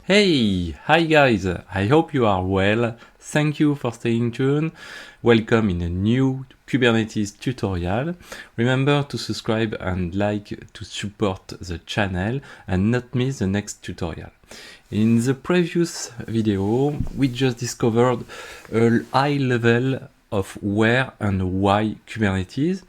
Hey, hi guys, I hope you are well. Thank you for staying tuned. Welcome in a new Kubernetes tutorial. Remember to subscribe and like to support the channel and not miss the next tutorial. In the previous video, we just discovered a high level of where and why Kubernetes,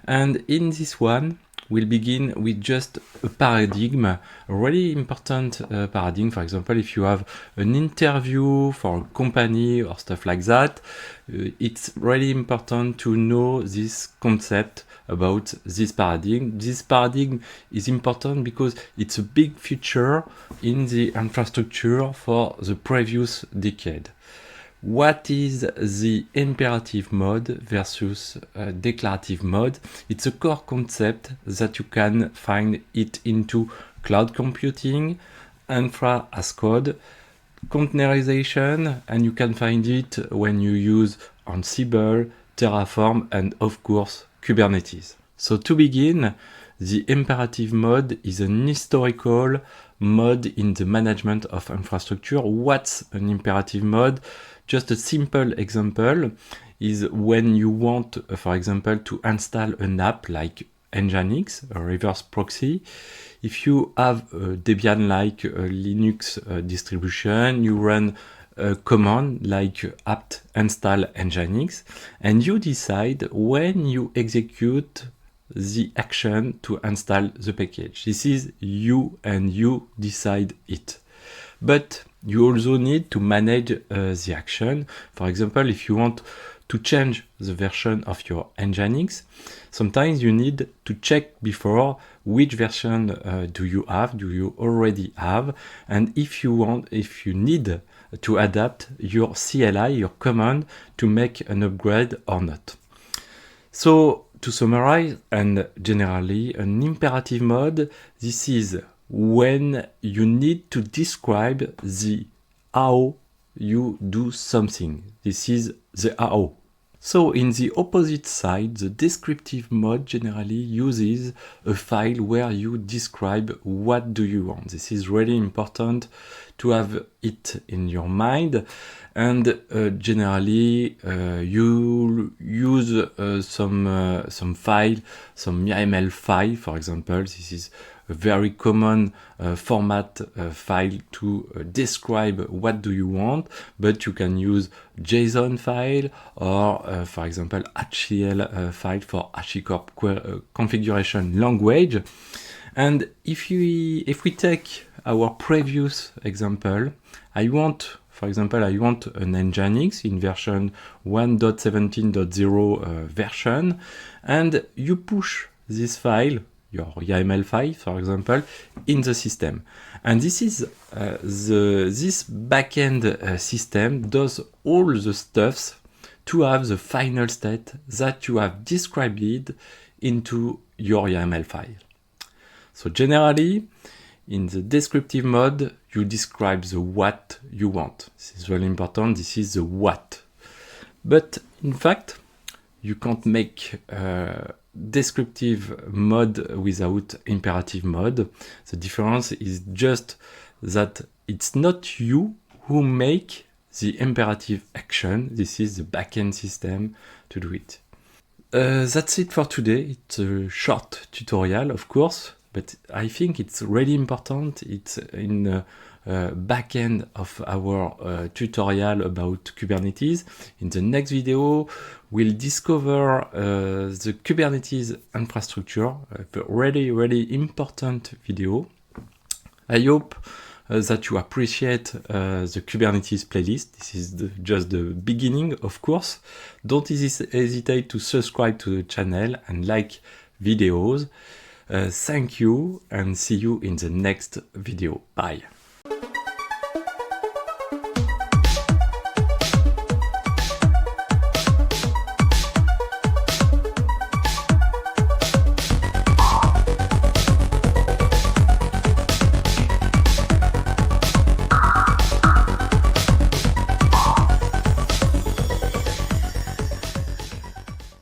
and in this one, we'll begin with just a paradigm, a really important paradigm. For example, if you have an interview for a company or stuff like that, it's really important to know this concept about this paradigm. This paradigm is important because it's a big feature in the infrastructure for the previous decade. What is the imperative mode versus declarative mode? It's a core concept that you can find it into cloud computing, infra as code, containerization, and you can find it when you use Ansible, Terraform, and of course, Kubernetes. So to begin, the imperative mode is an historical mode in the management of infrastructure. What's an imperative mode? Just a simple example is when you want, for example, to install an app like Nginx, a reverse proxy. If you have a Debian-like Linux distribution, you run a command like apt install Nginx, and you decide when you execute the action to install the package. This is you, and you decide it. But you also need to manage the action. For example, if you want to change the version of your Nginx, sometimes you need to check before which version do you already have, and if you need to adapt your CLI, your command, to make an upgrade or not. So to summarize, and generally, an imperative mode, this is when you need to describe the how you do something. This is the how. So in the opposite side, the descriptive mode generally uses a file where you describe what do you want. This is really important to have it in your mind, and generally you use some file, some YAML file, for example. This is a very common format file to describe what do you want, but you can use JSON file or, for example, HCL file for HashiCorp configuration language. And if we take our previous example, for example, I want an Nginx in version 1.17.0 version, and you push this file, your YAML file, for example, in the system. And this is this backend system does all the stuffs to have the final state that you have described into your YAML file. So generally, in the descriptive mode, you describe the what you want. This is really important. This is the what. But in fact, you can't make descriptive mode without imperative mode. The difference is just that it's not you who make the imperative action. This is the backend system to do it. That's it for today. It's a short tutorial, of course, but I think it's really important. It's in the back end of our tutorial about Kubernetes. In the next video, we'll discover the Kubernetes infrastructure, a really important video. I hope that you appreciate the Kubernetes playlist. This is just the beginning, of course. Don't hesitate to subscribe to the channel and like videos. Thank you, and see you in the next video. Bye.